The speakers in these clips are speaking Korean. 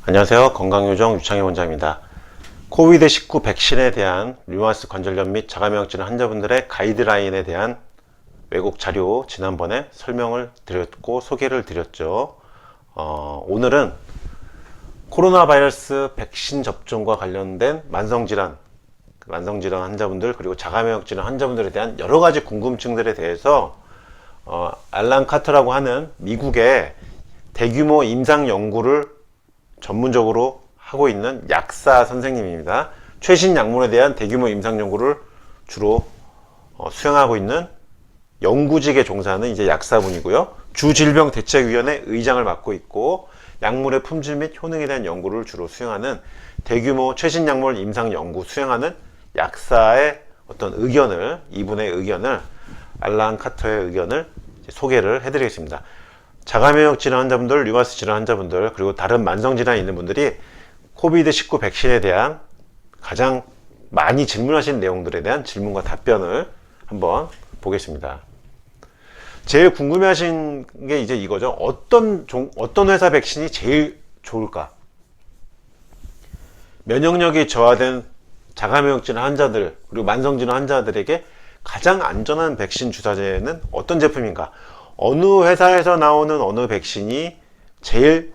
안녕하세요. 건강요정 유창희 원장입니다. 코비드19 백신에 대한 류마티스 관절염 및 자가면역질환 환자분들의 가이드라인에 대한 외국 자료 지난번에 설명을 드렸고 소개를 드렸죠. 오늘은 코로나 바이러스 백신 접종과 관련된 만성질환 환자분들 그리고 자가면역질환 환자분들에 대한 여러가지 궁금증들에 대해서 알란 카터라고 하는 미국의 대규모 임상 연구를 전문적으로 하고 있는 약사 선생님입니다. 최신 약물에 대한 대규모 임상 연구를 주로 수행하고 있는 연구직에 종사하는 이제 약사분이고요. 주질병대책위원회 의장을 맡고 있고 약물의 품질 및 효능에 대한 연구를 주로 수행하는 대규모 최신 약물 임상 연구 수행하는 약사의 어떤 의견을, 이분의 의견을, 알란 카터의 의견을 소개를 해드리겠습니다. 자가면역 질환 환자분들, 류마티스 질환 환자분들, 그리고 다른 만성 질환이 있는 분들이 코비드19 백신에 대한 가장 많이 질문하신 내용들에 대한 질문과 답변을 한번 보겠습니다. 제일 궁금해하신 게 이제 이거죠. 어떤 회사 백신이 제일 좋을까? 면역력이 저하된 자가면역 질환 환자들, 그리고 만성 질환 환자들에게 가장 안전한 백신 주사제는 어떤 제품인가? 어느 회사에서 나오는 어느 백신이 제일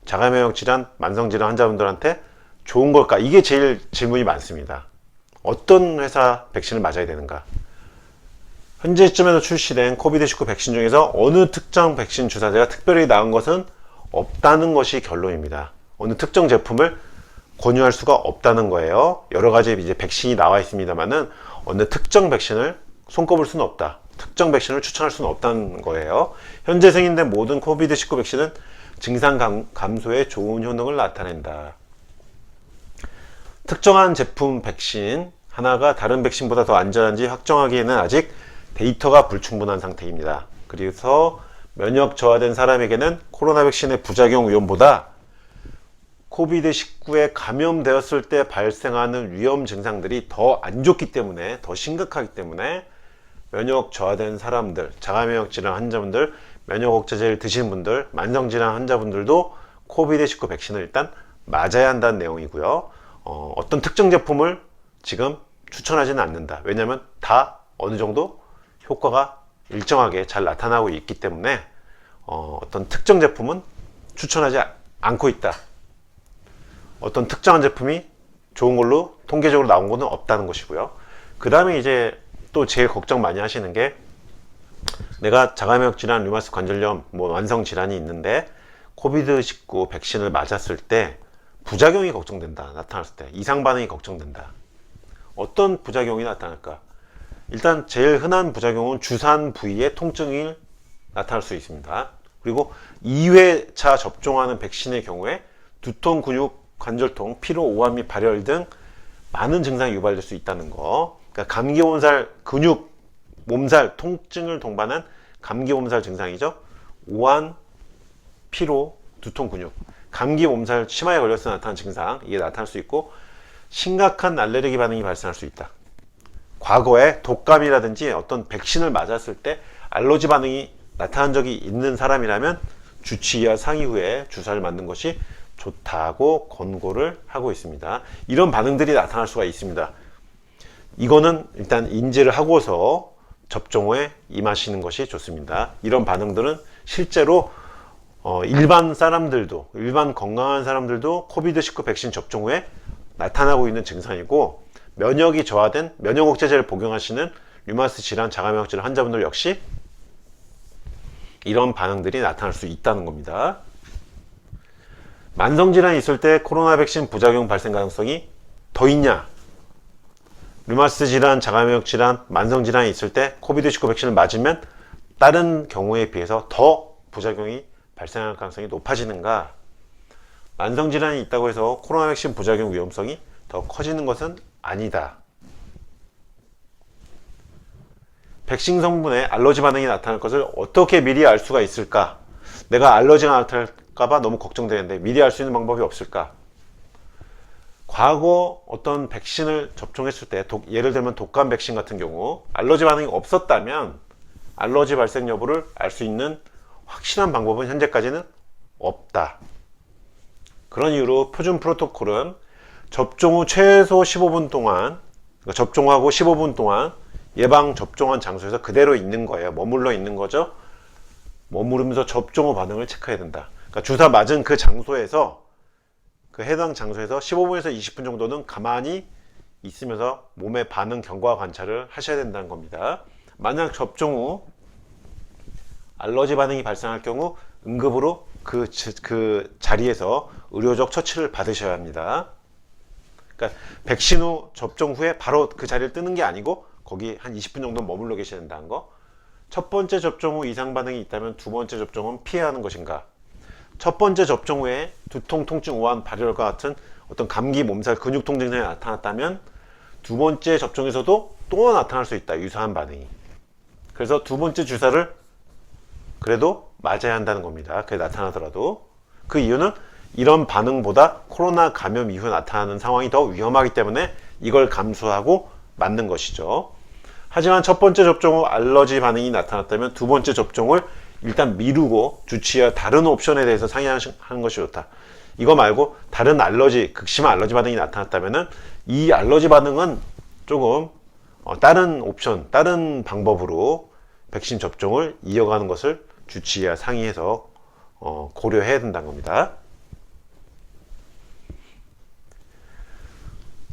자가면역 질환, 만성 질환 환자분들한테 좋은 걸까? 이게 제일 질문이 많습니다. 어떤 회사 백신을 맞아야 되는가? 현재 시점에서 출시된 코비드19 백신 중에서 어느 특정 백신 주사제가 특별히 나은 것은 없다는 것이 결론입니다. 어느 특정 제품을 권유할 수가 없다는 거예요. 여러 가지 이제 백신이 나와 있습니다만은 어느 특정 백신을 손꼽을 수는 없다. 특정 백신을 추천할 수는 없다는 거예요. 현재 승인된 모든 코비드19 백신은 증상 감소에 좋은 효능을 나타낸다. 특정한 제품 백신 하나가 다른 백신보다 더 안전한지 확정하기에는 아직 데이터가 불충분한 상태입니다. 그래서 면역 저하된 사람에게는 코로나 백신의 부작용 위험보다 코비드19에 감염되었을 때 발생하는 위험 증상들이 더 안 좋기 때문에, 더 심각하기 때문에 면역 저하된 사람들, 자가면역 질환 환자분들, 면역 억제제를 드시는 분들, 만성 질환 환자분들도 코비드19 백신을 일단 맞아야 한다는 내용이고요. 어떤 특정 제품을 지금 추천하지는 않는다. 왜냐하면 다 어느 정도 효과가 일정하게 잘 나타나고 있기 때문에 어떤 특정 제품은 추천하지 않고 있다. 어떤 특정한 제품이 좋은 걸로 통계적으로 나온 것은 없다는 것이고요. 그 다음에 이제 또 제일 걱정 많이 하시는 게 내가 자가면역 질환, 류마티스 관절염, 만성 질환이 있는데 코비드19 백신을 맞았을 때 부작용이 걱정된다. 나타났을 때 이상 반응이 걱정된다. 어떤 부작용이 나타날까? 일단 제일 흔한 부작용은 주사한 부위에 통증이 나타날 수 있습니다. 그리고 2회차 접종하는 백신의 경우에 두통, 근육, 관절통, 피로, 오한 및 발열 등 많은 증상이 유발될 수 있다는 거. 그러니까 감기 몸살, 근육, 몸살, 통증을 동반한 감기 몸살 증상이죠. 오한, 피로, 두통, 근육. 감기 몸살 심하게 걸려서 나타나는 증상, 이게 나타날 수 있고 심각한 알레르기 반응이 발생할 수 있다. 과거에 독감이라든지 어떤 백신을 맞았을 때 알러지 반응이 나타난 적이 있는 사람이라면 주치 의와 상의 후에 주사를 맞는 것이 좋다고 권고를 하고 있습니다. 이런 반응들이 나타날 수가 있습니다. 이거는 일단 인지를 하고서 접종 후에 임하시는 것이 좋습니다. 이런 반응들은 실제로 일반 사람들도, 일반 건강한 사람들도 코비드19 백신 접종 후에 나타나고 있는 증상이고, 면역이 저하된 면역 억제제를 복용하시는 류마티스 질환, 자가면역 질환 환자분들 역시 이런 반응들이 나타날 수 있다는 겁니다. 만성 질환이 있을 때 코로나 백신 부작용 발생 가능성이 더 있냐? 류마티스 질환, 자가면역 질환, 만성 질환이 있을 때 코비드19 백신을 맞으면 다른 경우에 비해서 더 부작용이 발생할 가능성이 높아지는가? 만성 질환이 있다고 해서 코로나 백신 부작용 위험성이 더 커지는 것은 아니다. 백신 성분에 알러지 반응이 나타날 것을 어떻게 미리 알 수가 있을까? 내가 알러지가 나타날까봐 너무 걱정되는데 미리 알 수 있는 방법이 없을까? 과거 어떤 백신을 접종했을 때 예를 들면 독감 백신 같은 경우 알러지 반응이 없었다면 알러지 발생 여부를 알 수 있는 확실한 방법은 현재까지는 없다. 그런 이유로 표준 프로토콜은 접종 후 최소 15분 동안, 그러니까 접종하고 15분 동안 예방 접종한 장소에서 그대로 있는 거예요. 머물러 있는 거죠. 머무르면서 접종 후 반응을 체크해야 된다. 그러니까 주사 맞은 그 장소에서, 그 해당 장소에서 15분에서 20분 정도는 가만히 있으면서 몸의 반응 경과 관찰을 하셔야 된다는 겁니다. 만약 접종 후 알러지 반응이 발생할 경우 응급으로 그 자리에서 의료적 처치를 받으셔야 합니다. 그러니까 백신 후 접종 후에 바로 그 자리를 뜨는 게 아니고 거기 한 20분 정도 머물러 계셔야 된다는 거. 첫 번째 접종 후 이상 반응이 있다면 두 번째 접종은 피해야 하는 것인가? 첫 번째 접종 후에 두통, 통증, 오한, 발열과 같은 어떤 감기, 몸살, 근육통 증상이 나타났다면 두 번째 접종에서도 또 나타날 수 있다. 유사한 반응이. 그래서 두 번째 주사를 그래도 맞아야 한다는 겁니다. 그게 나타나더라도. 그 이유는 이런 반응보다 코로나 감염 이후 나타나는 상황이 더 위험하기 때문에 이걸 감수하고 맞는 것이죠. 하지만 첫 번째 접종 후 알러지 반응이 나타났다면 두 번째 접종을 일단 미루고 주치의와 다른 옵션에 대해서 상의하는 것이 좋다. 이거 말고 다른 알러지, 극심한 알러지 반응이 나타났다면 이 알러지 반응은 조금 다른 옵션, 다른 방법으로 백신 접종을 이어가는 것을 주치의와 상의해서 고려해야 된다는 겁니다.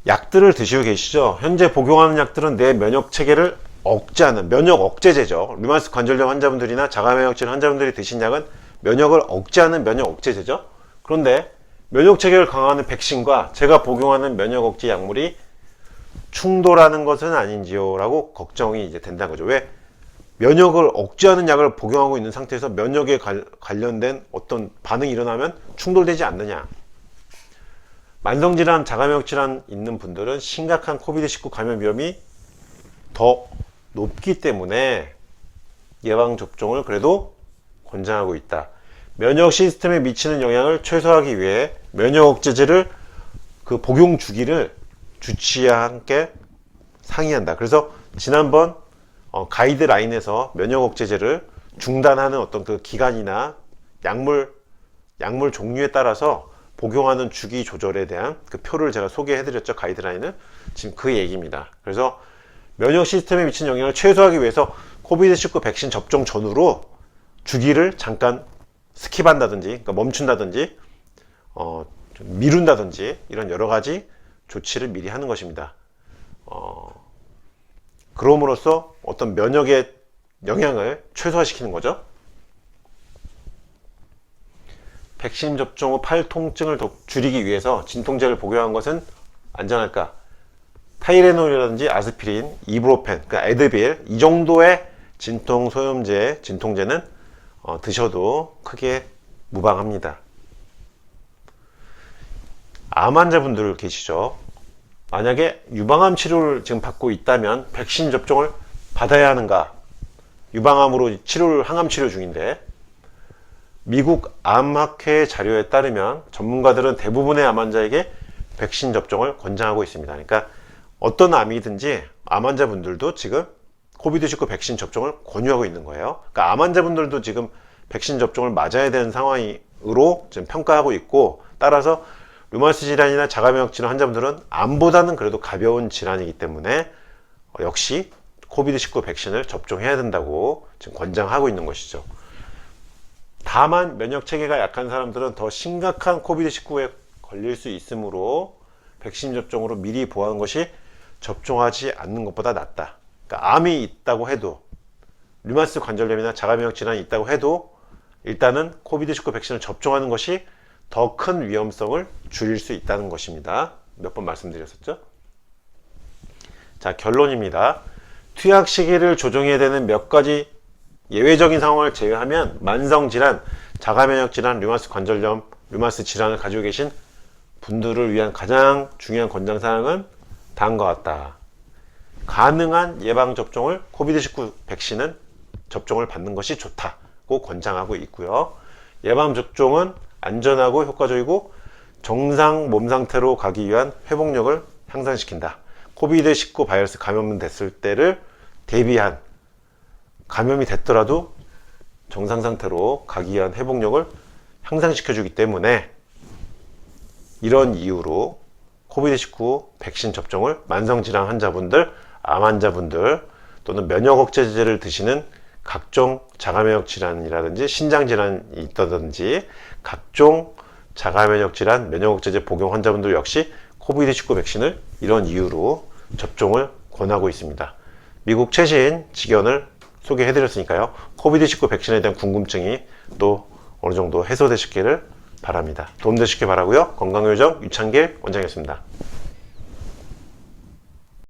약들을 드시고 계시죠? 현재 복용하는 약들은 내 면역 체계를 억제하는 면역 억제제죠. 류마티스 관절염 환자분들이나 자가면역질 환자분들이 드신 약은 면역을 억제하는 면역 억제제죠. 그런데 면역 체계를 강화하는 백신과 제가 복용하는 면역 억제 약물이 충돌하는 것은 아닌지요? 라고 걱정이 이제 된다는 거죠. 왜? 면역을 억제하는 약을 복용하고 있는 상태에서 면역에 관련된 어떤 반응이 일어나면 충돌되지 않느냐? 만성질환, 자가면역질환 있는 분들은 심각한 코비드19 감염 위험이 더 높기 때문에 예방접종을 그래도 권장하고 있다. 면역 시스템에 미치는 영향을 최소화하기 위해 면역억제제를 그 복용 주기를 주치의와 함께 상의한다. 그래서 지난번 가이드라인에서 면역억제제를 중단하는 어떤 그 기간이나 약물 종류에 따라서 복용하는 주기 조절에 대한 그 표를 제가 소개해드렸죠. 가이드라인을. 지금 그 얘기입니다. 그래서 면역 시스템에 미치는 영향을 최소화하기 위해서 코비드19 백신 접종 전후로 주기를 잠깐 스킵한다든지, 그러니까 멈춘다든지, 좀 미룬다든지 이런 여러 가지 조치를 미리 하는 것입니다. 그럼으로써 어떤 면역의 영향을 최소화시키는 거죠. 백신 접종 후 팔 통증을 줄이기 위해서 진통제를 복용한 것은 안전할까? 타이레놀이라든지 아스피린, 이브로펜, 그러니까 에드빌 이 정도의 진통 소염제, 진통제는 드셔도 크게 무방합니다. 암 환자분들 계시죠? 만약에 유방암 치료를 지금 받고 있다면 백신 접종을 받아야 하는가? 유방암으로 항암 치료 중인데 미국 암학회 자료에 따르면 전문가들은 대부분의 암 환자에게 백신 접종을 권장하고 있습니다. 그러니까 어떤 암이든지 암 환자분들도 지금 코비드19 백신 접종을 권유하고 있는 거예요. 그러니까 암 환자분들도 지금 백신 접종을 맞아야 되는 상황으로 지금 평가하고 있고, 따라서 류마티스 질환이나 자가면역 질환 환자분들은 암보다는 그래도 가벼운 질환이기 때문에 역시 코비드19 백신을 접종해야 된다고 지금 권장하고 있는 것이죠. 다만 면역 체계가 약한 사람들은 더 심각한 코비드19에 걸릴 수 있으므로 백신 접종으로 미리 보호하는 것이 접종하지 않는 것보다 낫다. 그러니까 암이 있다고 해도, 류마티스 관절염이나 자가면역 질환이 있다고 해도 일단은 코비드19 백신을 접종하는 것이 더 큰 위험성을 줄일 수 있다는 것입니다. 몇 번 말씀드렸었죠? 자, 결론입니다. 투약 시기를 조정해야 되는 몇 가지 예외적인 상황을 제외하면 만성질환, 자가면역질환, 류마티스 관절염, 류마티스 질환을 가지고 계신 분들을 위한 가장 중요한 권장사항은 다음과 같다. 가능한 예방접종을 코비드19 백신은 접종을 받는 것이 좋다고 권장하고 있고요. 예방접종은 안전하고 효과적이고 정상 몸 상태로 가기 위한 회복력을 향상시킨다. 코비드19 바이러스 감염됐을 때를 대비한, 감염이 됐더라도 정상 상태로 가기 위한 회복력을 향상시켜주기 때문에 이런 이유로 코비드-19 백신 접종을 만성질환 환자분들, 암 환자분들 또는 면역 억제제를 드시는 각종 자가면역 질환이라든지 신장 질환이 있다든지 각종 자가면역 질환, 면역 억제제 복용 환자분들 역시 코비드-19 백신을 이런 이유로 접종을 권하고 있습니다. 미국 최신 지견을 소개해 드렸으니까요. 코비드-19 백신에 대한 궁금증이 또 어느 정도 해소되시기를 바랍니다. 도움되시길 바라고요. 건강요정 유창길 원장이었습니다.